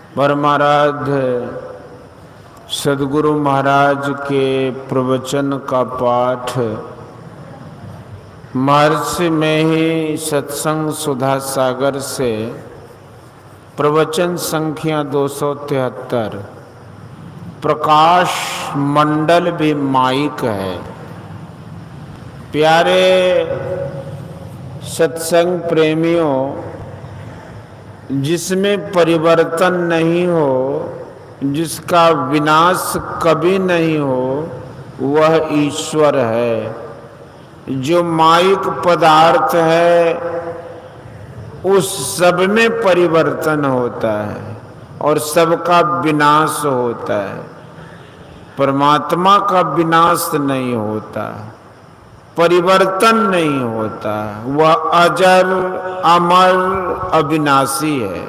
परमाराध्य सद्गुरु महाराज के प्रवचन का पाठ महर्षि में ही सत्संग सुधा सागर से प्रवचन संख्या 273 प्रकाश मंडल भी माइक है। प्यारे सत्संग प्रेमियों, जिसमें परिवर्तन नहीं हो, जिसका विनाश कभी नहीं हो, वह ईश्वर है। जो माइक पदार्थ है उस सब में परिवर्तन होता है और सबका विनाश होता है। परमात्मा का विनाश नहीं होता, परिवर्तन नहीं होता। वह अजर अमर अविनाशी है।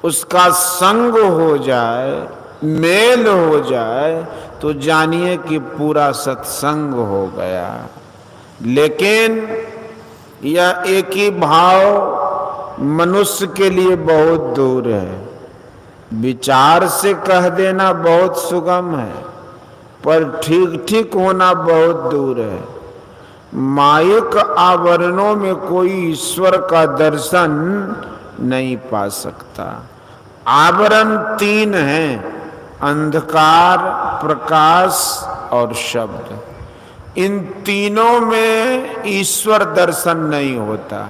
उसका संग हो जाए, मेल हो जाए तो जानिए कि पूरा सत्संग हो गया। लेकिन यह एक ही भाव मनुष्य के लिए बहुत दूर है। विचार से कह देना बहुत सुगम है, पर ठीक ठीक होना बहुत दूर है। माइक आवरणों में कोई ईश्वर का दर्शन नहीं पा सकता। आवरण 3 हैं: अंधकार, प्रकाश और शब्द। इन तीनों में ईश्वर दर्शन नहीं होता।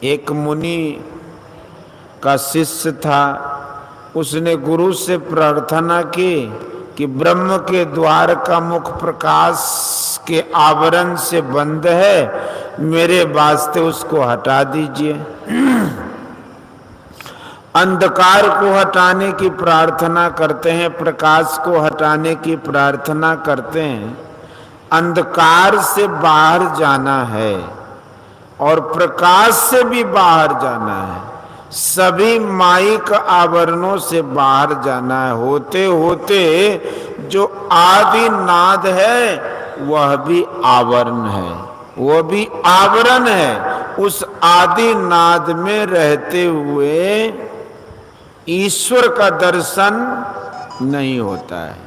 एक मुनि का शिष्य था, उसने गुरु से प्रार्थना की कि ब्रह्म के द्वार का मुख प्रकाश के आवरण से बंद है, मेरे वास्ते उसको हटा दीजिए। अंधकार को हटाने की प्रार्थना करते हैं, प्रकाश को हटाने की प्रार्थना करते हैं। अंधकार से बाहर जाना है और प्रकाश से भी बाहर जाना है। सभी माइक आवरणों से बाहर जाना है। होते होते जो आदि नाद है वह भी आवरण है, वह भी आवरण है। उस आदि नाद में रहते हुए ईश्वर का दर्शन नहीं होता है।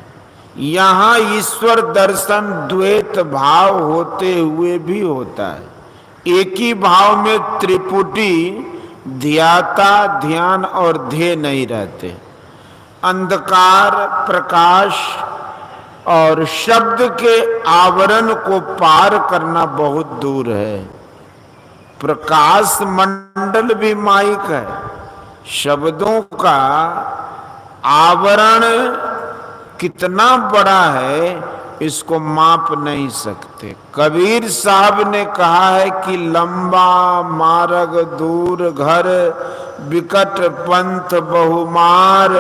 यहाँ ईश्वर दर्शन द्वैत भाव होते हुए भी होता है। एक ही भाव में त्रिपुटी ध्याता, ध्यान और ध्येय नहीं रहते। अंधकार, प्रकाश और शब्द के आवरण को पार करना बहुत दूर है। प्रकाश मंडल भी माइक है। शब्दों का आवरण कितना बड़ा है इसको माप नहीं सकते। कबीर साहब ने कहा है कि लंबा मार्ग दूर घर, बिकट पंथ बहुमार,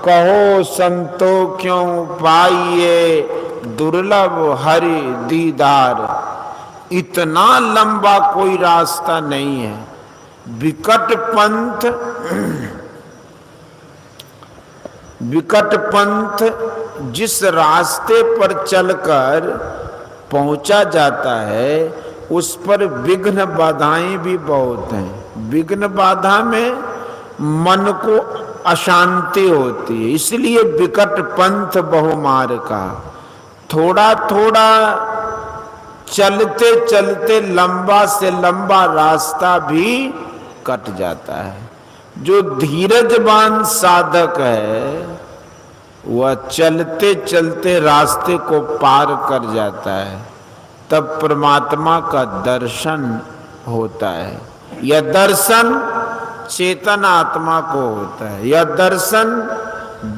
कहो संतो क्यों पाइए, दुर्लभ हरि दीदार। इतना लंबा कोई रास्ता नहीं है। विकट पंथ, विकट पंथ जिस रास्ते पर चलकर पहुंचा जाता है उस पर विघ्न बाधाएं भी बहुत हैं। विघ्न बाधा में मन को अशांति होती है, इसलिए विकट पंथ बहुमार का। थोड़ा थोड़ा चलते चलते लंबा से लंबा रास्ता भी कट जाता है। जो धीरजवान साधक है वह चलते चलते रास्ते को पार कर जाता है, तब परमात्मा का दर्शन होता है। यह दर्शन चेतन आत्मा को होता है। यह दर्शन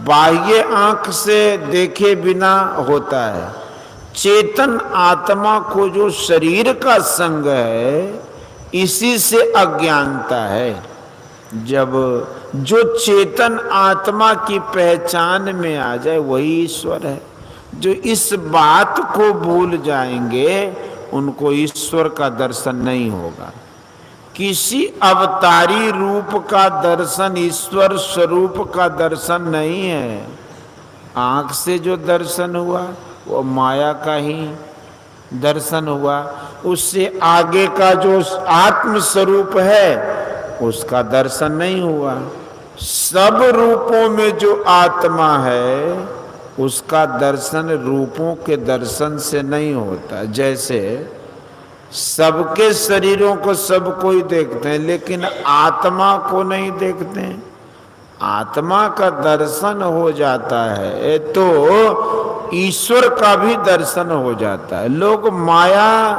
बाह्य आंख से देखे बिना होता है। चेतन आत्मा को जो शरीर का संग है इसी से अज्ञानता है। जब जो चेतन आत्मा की पहचान में आ जाए वही ईश्वर है। जो इस बात को भूल जाएंगे उनको ईश्वर का दर्शन नहीं होगा। किसी अवतारी रूप का दर्शन ईश्वर स्वरूप का दर्शन नहीं है। आंख से जो दर्शन हुआ वो माया का ही दर्शन हुआ। उससे आगे का जो आत्म स्वरूप है उसका दर्शन नहीं हुआ। सब रूपों में जो आत्मा है उसका दर्शन रूपों के दर्शन से नहीं होता। जैसे सबके शरीरों को सब कोई देखते हैं लेकिन आत्मा को नहीं देखते हैं। आत्मा का दर्शन हो जाता है तो ईश्वर का भी दर्शन हो जाता है। लोग माया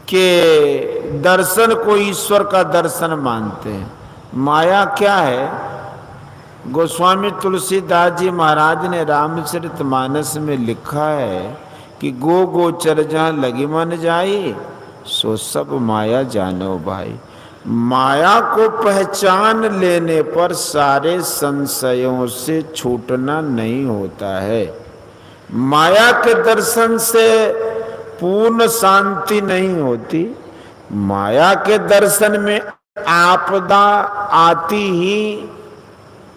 के दर्शन को ईश्वर का दर्शन मानते हैं। माया क्या है? गोस्वामी तुलसीदास जी महाराज ने रामचरितमानस में लिखा है कि गो गोचर जहाँ लगी मन जाई सो सब माया जानो भाई। माया को पहचान लेने पर सारे संशयों से छूटना नहीं होता है। माया के दर्शन से पूर्ण शांति नहीं होती। माया के दर्शन में आपदा आती ही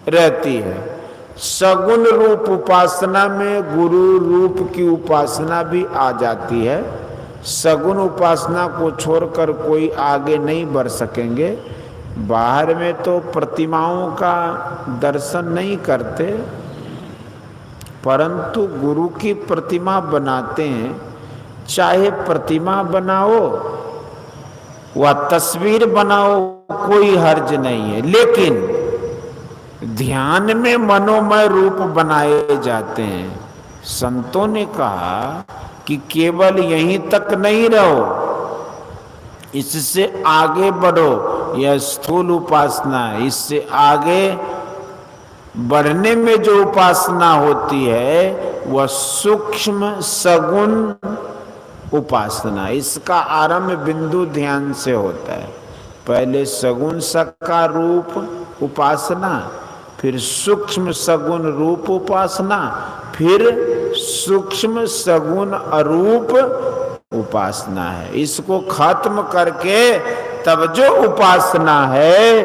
रहती है। सगुण रूप उपासना में गुरु रूप की उपासना भी आ जाती है। सगुण उपासना को छोड़कर कोई आगे नहीं बढ़ सकेंगे। बाहर में तो प्रतिमाओं का दर्शन नहीं करते, परंतु गुरु की प्रतिमा बनाते हैं। चाहे प्रतिमा बनाओ व तस्वीर बनाओ, कोई हर्ज नहीं है, लेकिन ध्यान में मनोमय रूप बनाए जाते हैं। संतों ने कहा कि केवल यहीं तक नहीं रहो, इससे आगे बढ़ो। यह स्थूल उपासना है। इससे आगे बढ़ने में जो उपासना होती है वह सूक्ष्म सगुण उपासना। इसका आरंभ बिंदु ध्यान से होता है। पहले सगुण साकार रूप उपासना, फिर सूक्ष्म सगुण रूप उपासना, फिर सूक्ष्म सगुण अरूप उपासना है। इसको खत्म करके तब जो उपासना है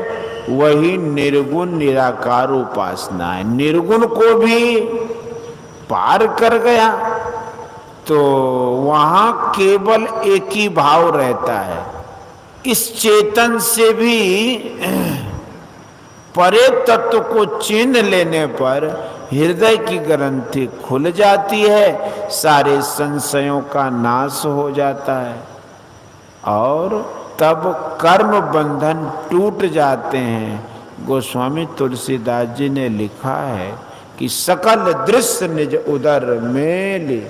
वही निर्गुण निराकार उपासना है। निर्गुण को भी पार कर गया तो वहां केवल एक ही भाव रहता है। इस चेतन से भी परे तत्व को चिन्ह लेने पर हृदय की ग्रंथि खुल जाती है, सारे संशयों का नाश हो जाता है और तब कर्म बंधन टूट जाते हैं। गोस्वामी तुलसीदास जी ने लिखा है कि सकल दृश्य निज उदर मेली,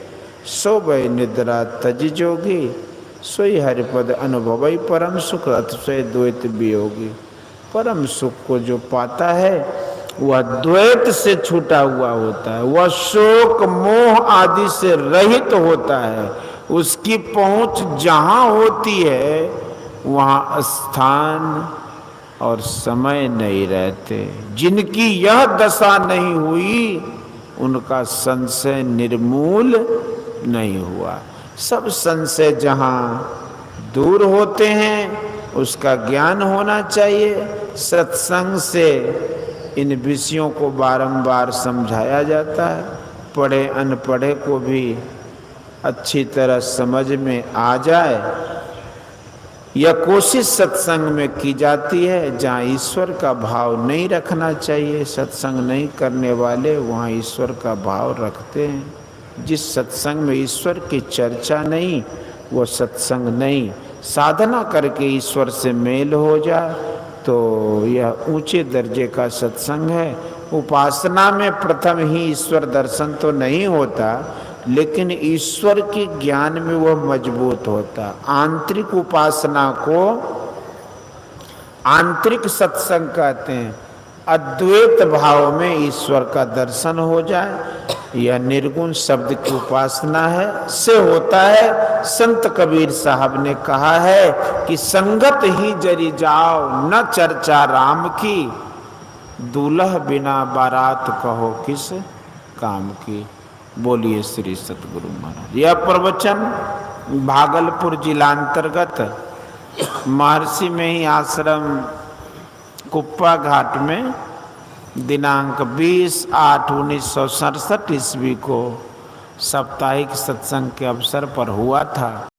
सोबय निद्रा तज जोगी, सोई हरिपद अनुभवई परम सुख, अतिशय द्वैत वियोगी। परम सुख को जो पाता है वह द्वैत से छूटा हुआ होता है, वह शोक मोह आदि से रहित होता है। उसकी पहुंच जहां होती है वहां स्थान और समय नहीं रहते। जिनकी यह दशा नहीं हुई उनका संशय निर्मूल नहीं हुआ। सब संशय जहां दूर होते हैं उसका ज्ञान होना चाहिए। सत्संग से इन विषयों को बारंबार समझाया जाता है। पढ़े अनपढ़े को भी अच्छी तरह समझ में आ जाए, यह कोशिश सत्संग में की जाती है। जहाँ ईश्वर का भाव नहीं रखना चाहिए, सत्संग नहीं करने वाले वहाँ ईश्वर का भाव रखते हैं। जिस सत्संग में ईश्वर की चर्चा नहीं वो सत्संग नहीं। साधना करके ईश्वर से मेल हो जाए तो यह ऊंचे दर्जे का सत्संग है। उपासना में प्रथम ही ईश्वर दर्शन तो नहीं होता, लेकिन ईश्वर के ज्ञान में वह मजबूत होता। आंतरिक उपासना को आंतरिक सत्संग कहते हैं। अद्वैत भाव में ईश्वर का दर्शन हो जाए, यह निर्गुण शब्द की उपासना है से होता है। संत कबीर साहब ने कहा है कि संगत ही जरी जाओ न चर्चा राम की, दूल्हा बिना बारात कहो किस काम की। बोलिए श्री सतगुरु महाराज। यह प्रवचन भागलपुर जिलांतर्गत महर्षि में ही आश्रम कुप्पा घाट में दिनांक 20/8/1967 ईस्वी को साप्ताहिक सत्संग के अवसर पर हुआ था।